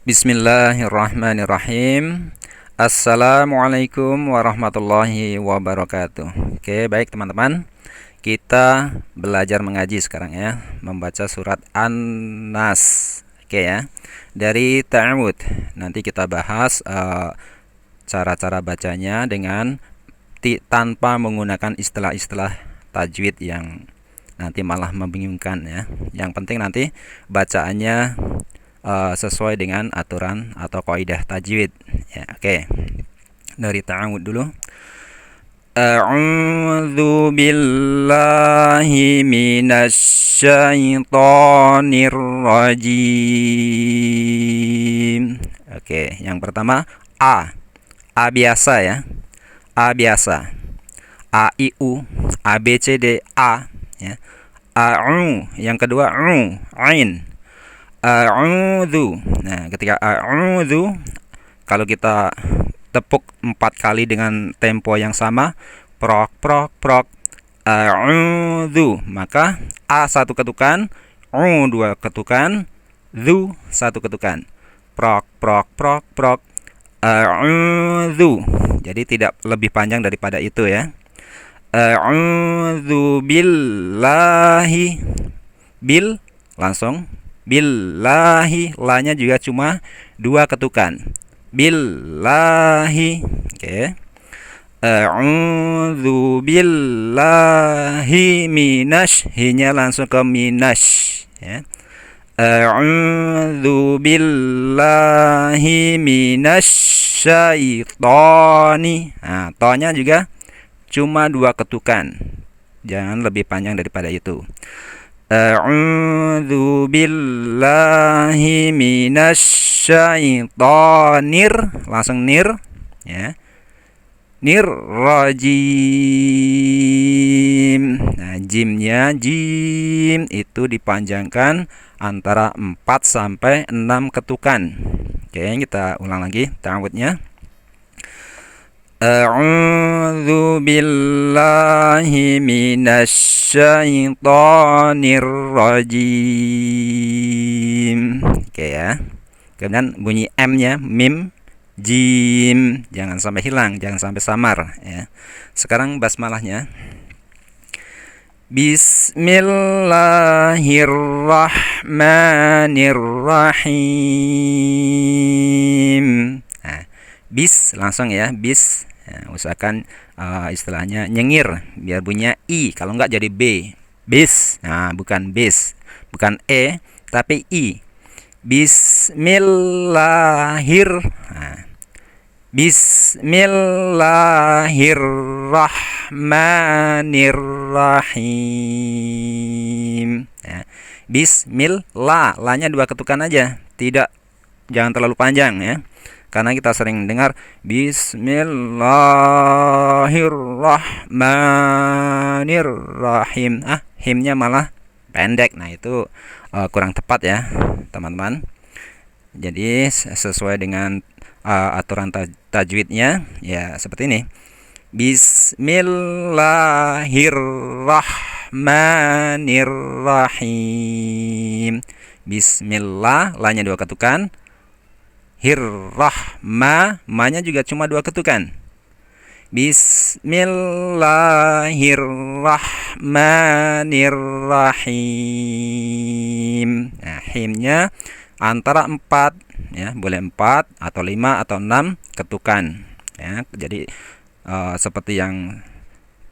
Bismillahirrahmanirrahim. Assalamualaikum warahmatullahi wabarakatuh. Oke, baik teman-teman. Kita belajar mengaji sekarang ya, membaca surat An-Nas. Oke ya. Dari ta'awud. Nanti kita bahas cara-cara bacanya dengan tanpa menggunakan istilah-istilah tajwid yang nanti malah membingungkan ya. Yang penting nanti bacaannya sesuai dengan aturan atau kaidah tajwid ya. Oke. Dari ta'awud dulu. A'udzu billahi minasyaitonir rajim. Oke, yang pertama A biasa ya. A biasa. A I U, A B C D A ya. A'u, yang kedua ain. A'udzu. Nah, ketika a'udzu, kalau kita tepuk 4 kali dengan tempo yang sama, prok prok prok, a'udzu, maka a 1 ketukan, u 2 ketukan, dzu 1 ketukan. Prok prok prok prok, a'udzu. Jadi tidak lebih panjang daripada itu ya. A'udzu billahi, bil langsung billahi, lanya juga cuma 2 ketukan. Billahi. Oke. A'udzu billahi minasy, hinya langsung ke minasy ya. A'udzu billahi minasyaitoni. Nah, tonya juga cuma 2 ketukan. Jangan lebih panjang daripada itu. A'udzu billahi minasyaitonir, langsung nir ya. Nir rajim. Nah, jimnya, jim itu dipanjangkan antara 4 sampai 6 ketukan. Oke, kita ulang lagi ta'awudnya. A'udzu billahi minasyaitonir rajim. Oke ya. Kemudian bunyi M-nya, mim, jim, jangan sampai hilang, jangan sampai samar ya. Sekarang basmalahnya. Bismillahirrahmanirrahim. Nah, bis langsung ya, bis. Nah, usahakan istilahnya nyengir biar bunyinya i, kalau enggak jadi b. Bis. Nah, bukan bis, bukan e tapi i. Bismillahirrahmanirrahim. Nah, bismillah, lanya 2 ketukan aja, jangan terlalu panjang ya. Karena kita sering dengar Bismillahirrahmanirrahim. Himnya malah pendek. Nah, itu kurang tepat ya, teman-teman. Jadi sesuai dengan aturan tajwidnya ya seperti ini. Bismillahirrahmanirrahim. Bismillah, lanya 2 ketukan. Ma-nya juga cuma 2 ketukan. Bismillahirrahmanirrahim. Nah, himnya antara 4 ya, boleh 4 atau 5 atau 6 ketukan ya. Jadi seperti yang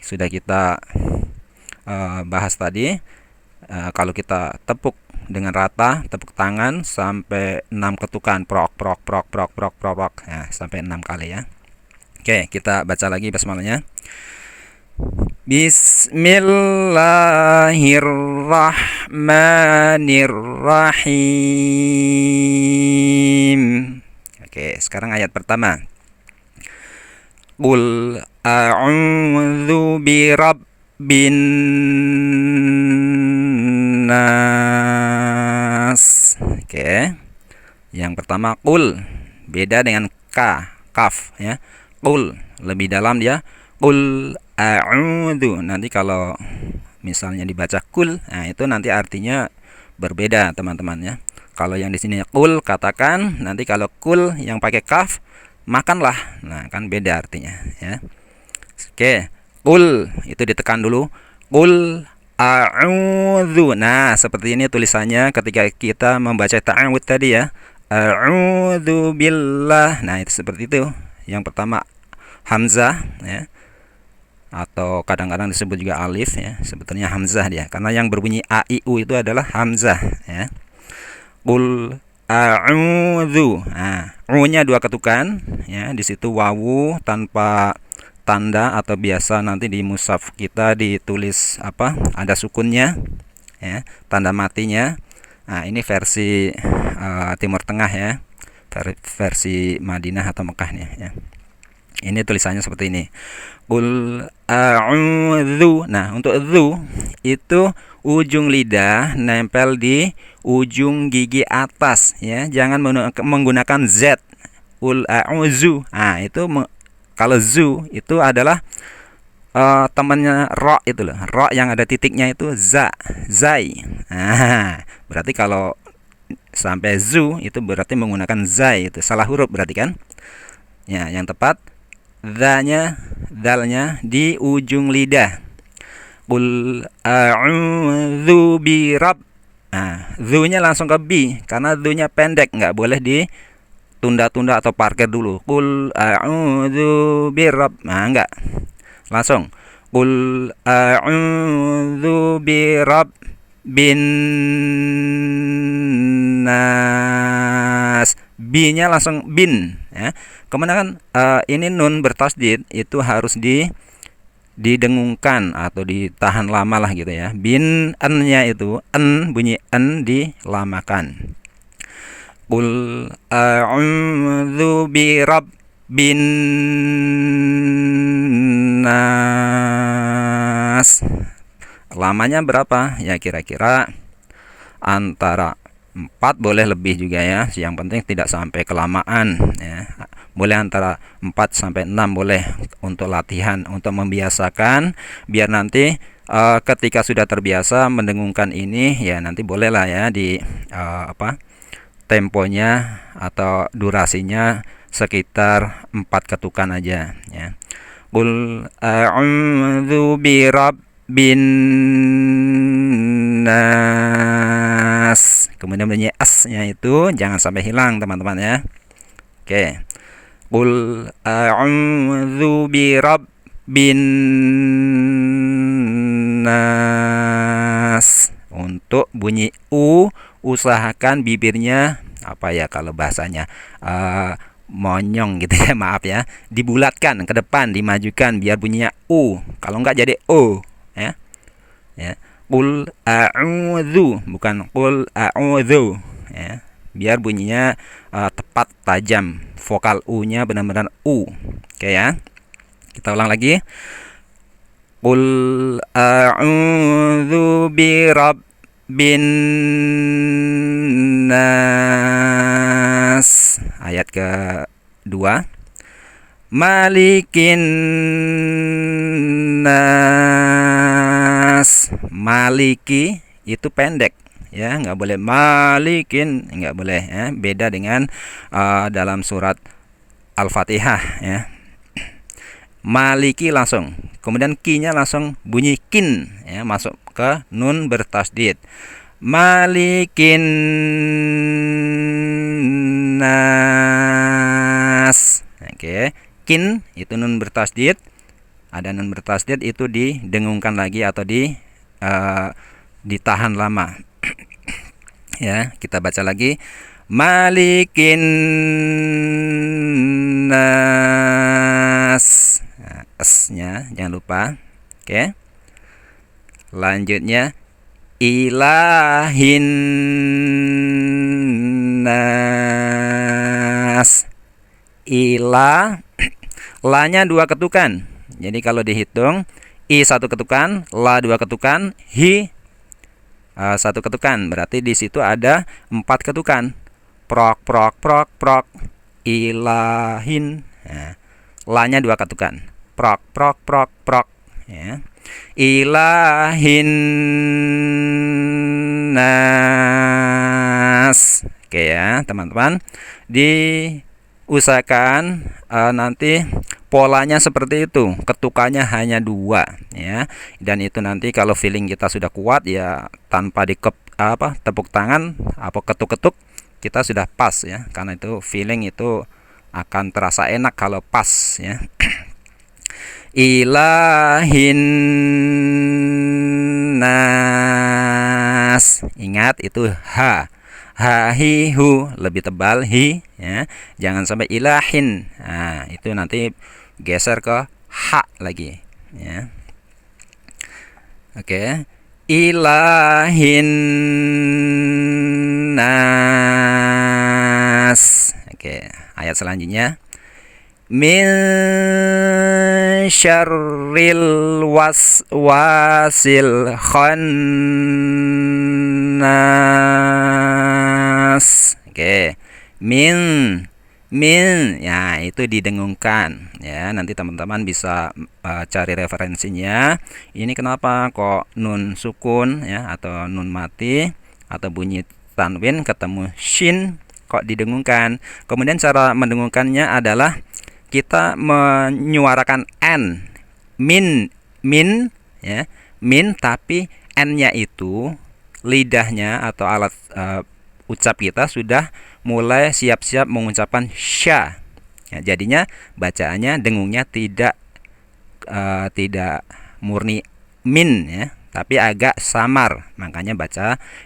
sudah kita bahas tadi, kalau kita tepuk dengan rata, tepuk tangan sampai 6 ketukan, prok prok prok prok prok prok prok ya, sampai 6 kali ya. Oke, kita baca lagi basmalahnya. Bismillahirrahmanirrahim. Oke, sekarang ayat pertama. Qul a'udzu birabbin nas. Oke. Yang pertama qul, beda dengan kaf ya. Qul lebih dalam dia. Qul a'udzu. Nanti kalau misalnya dibaca kul, nah itu nanti artinya berbeda teman-teman ya. Kalau yang di sini kul, katakan. Nanti kalau kul yang pakai kaf, makanlah. Nah, kan beda artinya ya. Oke, kul itu ditekan dulu. Kul a'udzu. Nah, seperti ini tulisannya ketika kita membaca ta'awud tadi ya. A'udzu billah. Nah, itu seperti itu. Yang pertama hamzah ya. Atau kadang-kadang disebut juga alif ya. Sebetulnya hamzah dia. Karena yang berbunyi a i u itu adalah hamzah ya. Qul a'udzu. Nah, u-nya 2 ketukan ya. Di situ wawu tanpa tanda atau biasa nanti di mushaf kita ditulis apa? Ada sukunnya ya, tanda matinya. Nah, ini versi Timur Tengah ya. Versi Madinah atau Mekahnya ya. Ini tulisannya seperti ini. Qul a'udzu. Nah, untuk dzu itu ujung lidah nempel di ujung gigi atas ya. Jangan menggunakan z. Qul a'udzu. Nah, itu kalau zu itu adalah temannya ro itu loh. Ro yang ada titiknya itu za, zai. Nah, berarti kalau sampai zu itu berarti menggunakan zai, itu salah huruf berarti kan? Ya, yang tepat dzanya, dalnya di ujung lidah. Qul a'udzu birabb. Nah, zu-nya langsung ke bi karena zu-nya pendek, nggak boleh ditunda-tunda atau parkir dulu. Qul a'udzu birabb. Nah, enggak. Langsung. Qul a'udzu birabbin nas. Bi-nya langsung bin ya. Kemudian ini nun bertasdid itu harus didengungkan atau ditahan lama lah gitu ya. Bin en-nya itu bunyi en dilamakan. Qul a'udzu birabbin nas. Lamanya berapa? Ya kira-kira antara 4 boleh lebih juga ya. Yang penting tidak sampai kelamaan ya. Boleh antara 4 sampai 6 boleh untuk latihan, untuk membiasakan biar nanti ketika sudah terbiasa mendengungkan ini ya nanti bolehlah ya di temponya atau durasinya sekitar 4 ketukan aja ya. Qul a'udzu birabbin nas. Kemudian bunyi as-nya itu jangan sampai hilang teman-teman ya. Oke. Qul a'udzu birabbin nas. Untuk bunyi u usahakan bibirnya apa ya kalau bahasanya monyong gitu ya, maaf ya, dibulatkan ke depan, dimajukan biar bunyinya u. Kalau enggak jadi o ya. Ya. Qul a'udzu bukan qul a'udzu ya. Biar bunyinya tepat, tajam. Vokal u-nya benar-benar u. Oke ya. Kita ulang lagi. Qul a'udzu birabbin nas. Ayat ke-2. Malikin nas. Maliki itu pendek ya, nggak boleh malikin, nggak boleh ya. Beda dengan dalam surat Al-Fatihah ya. Maliki langsung, kemudian ki-nya langsung bunyi kin ya, masuk ke nun bertasdid. Malikin nas. Oke, kin itu nun bertasdid. Ada nun bertasdid itu didengungkan lagi atau ditahan lama. Ya, kita baca lagi. Malikin nas. Nah, s-nya jangan lupa. Oke. Lanjutnya ilahin nas. Ila, la-nya 2 ketukan. Jadi kalau dihitung i 1 ketukan, la 2 ketukan, hi 1 ketukan. Berarti di situ ada 4 ketukan. Prok prok prok prok. Ilahin. Nah, la-nya 2 ketukan. Prok prok prok prok ya. Ilahin nas. nas. Oke ya, teman-teman. Diusahakan nanti polanya seperti itu, ketukannya hanya 2 ya. Dan itu nanti kalau feeling kita sudah kuat ya, tanpa tepuk tangan apa ketuk-ketuk, kita sudah pas ya. Karena itu feeling itu akan terasa enak kalau pas ya. Ilahin nas. Ingat itu ha. Ha hi hu, lebih tebal hi ya. Jangan sampai ilahin. Nah, itu nanti geser ke ha lagi ya. Oke. Ilahin nas. Oke, ayat selanjutnya. Min syarril waswasil khannas. Oke. Min ya, itu didengungkan ya. Nanti teman-teman bisa cari referensinya. Ini kenapa kok nun sukun ya, atau nun mati atau bunyi tanwin ketemu shin kok didengungkan. Kemudian cara mendengungkannya adalah kita menyuarakan n, min ya, min, tapi n-nya itu lidahnya atau alat ucap kita sudah mulai siap-siap mengucapkan sya ya, jadinya bacaannya dengungnya tidak murni min ya, tapi agak samar, makanya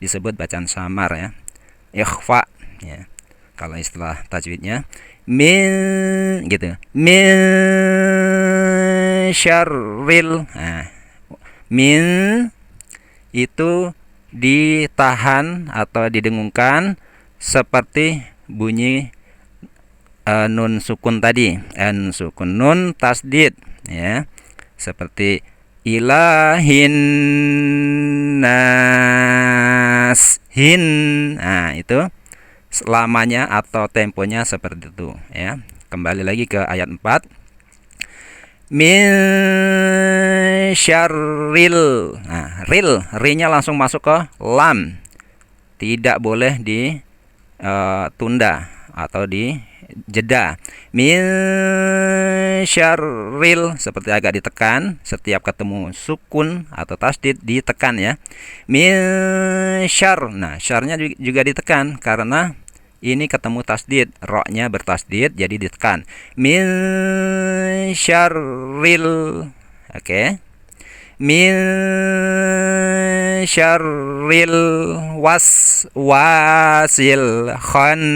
disebut bacaan samar ya, ikhfa ya kalau istilah tajwidnya. Min gitu, min syarril. Nah, min itu ditahan atau didengungkan seperti bunyi nun sukun tadi, n sukun, nun tasdid ya, seperti ilahin nas hin. Nah, itu selamanya atau temponya seperti itu ya. Kembali lagi ke ayat 4. Min syarril. Nah, ri-nya langsung masuk ke lam. Tidak boleh ditunda atau dijeda. Min syarril, seperti agak ditekan, setiap ketemu sukun atau tasdid ditekan ya. Min syar. Nah, syarnya juga ditekan karena ini ketemu tasdid, ro-nya bertasdid jadi ditekan. Min syarril. Oke. Min syarril waswasil khannas.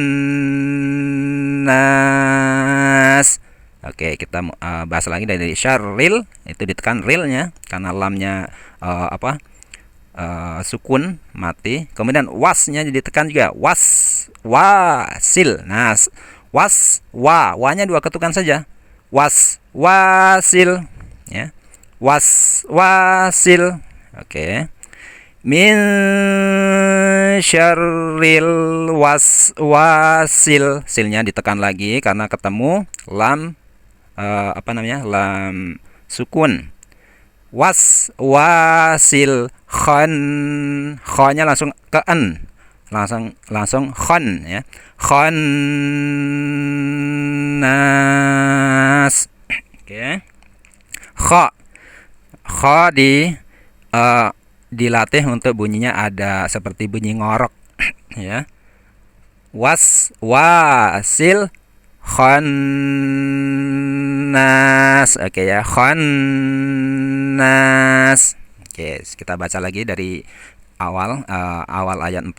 Oke, kita bahas lagi dari syarril, itu ditekan rilnya karena lamnya sukun mati. Kemudian wasnya ditekan juga, wasil. Nah, wanya 2 ketukan saja, wasil ya, wasil. Oke. Min syarril waswasil, silnya ditekan lagi karena ketemu lam lam sukun. Wasil khannya langsung ke n, langsung khan ya, khannas. Oke. Kha dilatih untuk bunyinya ada seperti bunyi ngorok ya. Wasil khannas. Oke ya, khannas. Oke, kita baca lagi dari awal ayat 4.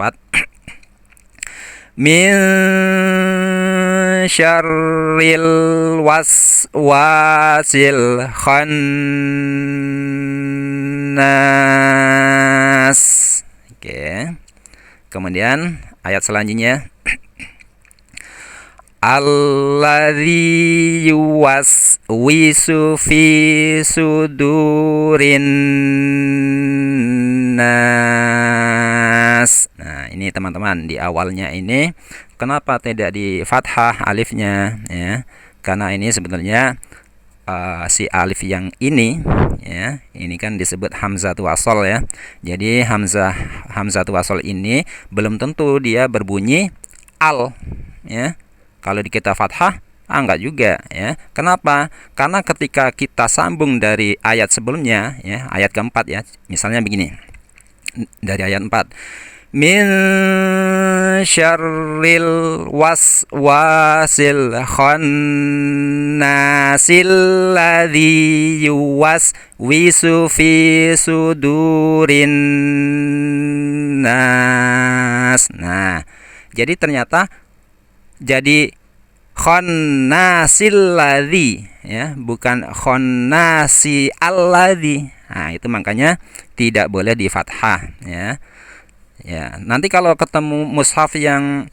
Min syarril waswasil khannas. Oke. Kemudian ayat selanjutnya, alladzi yuwaswisu fi sudurin nas. Nah, ini teman-teman, di awalnya ini kenapa tidak di fathah alifnya ya? Karena ini sebenarnya si alif yang ini ya, ini kan disebut hamzatul wasl ya. Jadi hamzatul wasl ini belum tentu dia berbunyi al ya. Kalau di kita fathah enggak juga ya. Kenapa? Karena ketika kita sambung dari ayat sebelumnya ya, ayat keempat ya. Misalnya begini. Dari ayat 4. Min syarril waswasil khannasil ladzi yuwaswisu fi sudurin nas. Nah, jadi ternyata jadi khannasil ladzi ya, bukan khannasi alladzi. Nah, itu makanya tidak boleh di fathah ya. Ya, nanti kalau ketemu mushaf yang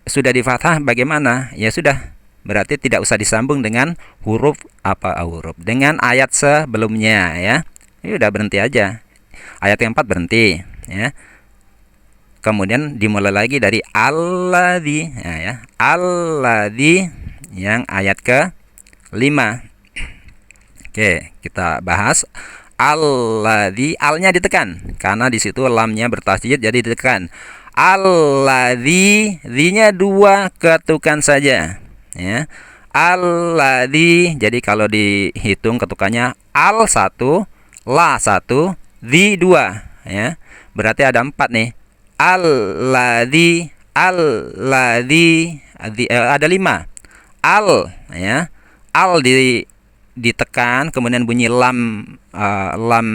sudah di fathah bagaimana? Ya sudah, berarti tidak usah disambung dengan huruf dengan ayat sebelumnya ya. Ya udah, berhenti aja. Ayat yang 4 berhenti ya. Kemudian dimulai lagi dari alladzi ya. Alladzi yang ayat ke-5. Oke, kita bahas. Alladzi, alnya ditekan karena di situ lamnya bertasydid jadi ditekan. Alladzi, zi-nya 2 ketukan saja ya. Alladzi, jadi kalau dihitung ketukannya al 1, la 1, zi 2 ya. Berarti ada 4 nih. Alladzi ada 5. Al ya. Al ditekan, kemudian bunyi lam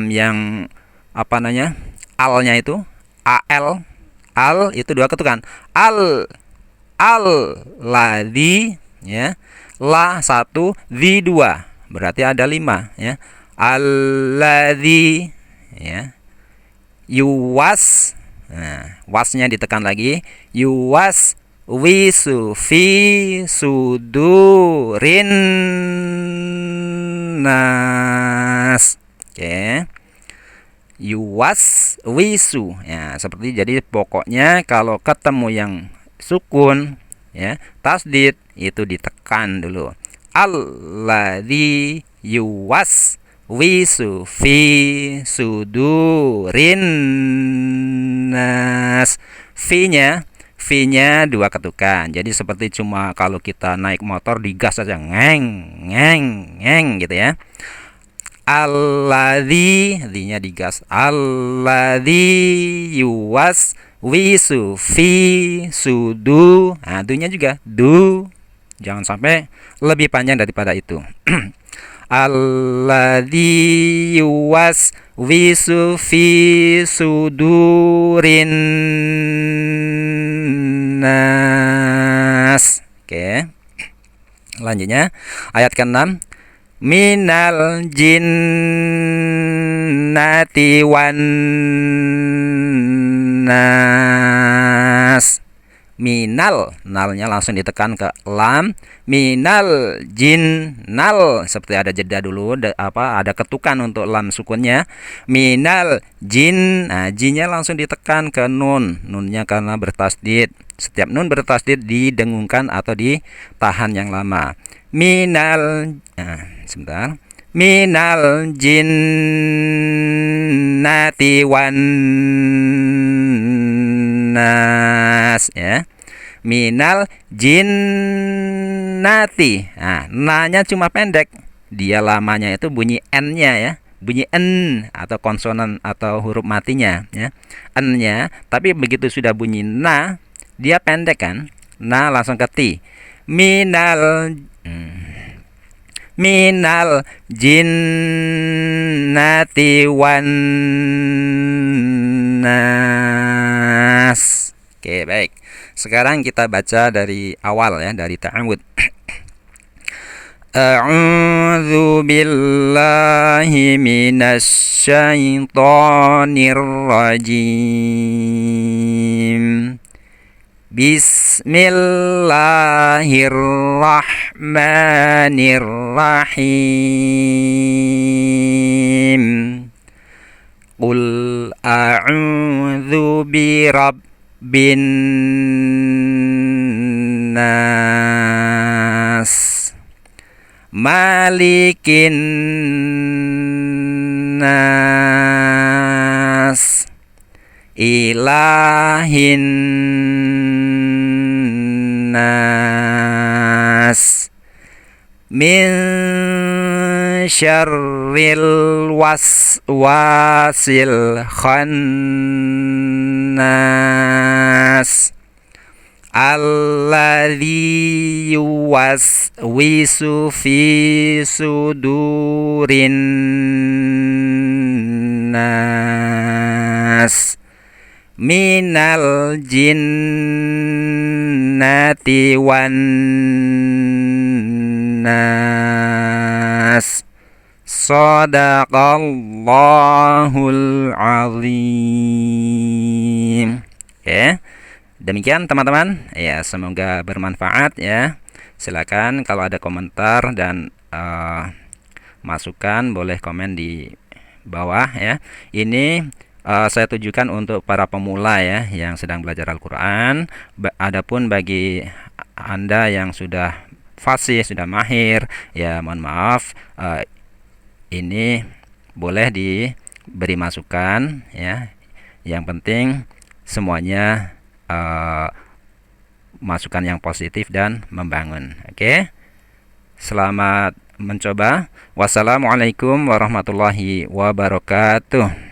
yang alnya itu al itu 2 ketukan. Al ladzi ya, la 1, zi 2, berarti ada 5 ya. Alladzi ya, yuwas, nah wasnya ditekan lagi, yuwas wisu fi sudurin nas. Oke. Yuwas wisu ya, seperti jadi pokoknya kalau ketemu yang sukun ya, tasdid itu ditekan dulu. Alladzi yuwas wisu fi sudurin nas. V-nya 2 ketukan. Jadi seperti cuma kalau kita naik motor digas saja, ngeng gitu ya. Alladzi, zi-nya digas. Alladzi yuwas wisu fi sudu. Nah, du-nya juga du. Jangan sampai lebih panjang daripada itu. Alladzi yuwas wisu fi sudurin nas. Oke. Lanjutnya ayat ke-6. Minal jinnati wan nas. Minal, nalnya langsung ditekan ke lam. Minal jin, nal seperti ada jeda dulu, ada ketukan untuk lam sukunnya. Minal jin, nah jinnya langsung ditekan ke nun, nunnya karena bertasdid. Setiap nun bertasdid didengungkan atau ditahan yang lama. Minal, nah sebentar. Minal jinnati wan nas ya. Minal jinnati. Nah, na-nya cuma pendek. Dia lamanya itu bunyi n-nya ya. Bunyi n atau konsonan atau huruf matinya ya. N-nya, tapi begitu sudah bunyi na, dia pendek kan? Na langsung ke ti. Minal jinnati wan nas. Oke, baik. Sekarang kita baca dari awal ya, dari ta'awud. A'udzu billahi minasy syaithanir rajim. Bismillahirrahmanirrahim. Qul a'udzu birabbin nas Malikin nas, ilahin nas, min syarril waswasil khannas, alladzi yuwaswisu fi sudurin nas, minal jinnati wan nas. Shadaqallahul azim. Oke. Demikian teman-teman. Ya, semoga bermanfaat ya. Silakan kalau ada komentar dan masukan boleh komen di bawah ya. Ini saya tujukan untuk para pemula ya yang sedang belajar Al-Qur'an. Adapun bagi Anda yang sudah fasih, sudah mahir, ya mohon maaf, ini boleh diberi masukan ya. Yang penting semuanya masukan yang positif dan membangun. Oke. Selamat mencoba. Wassalamualaikum warahmatullahi wabarakatuh.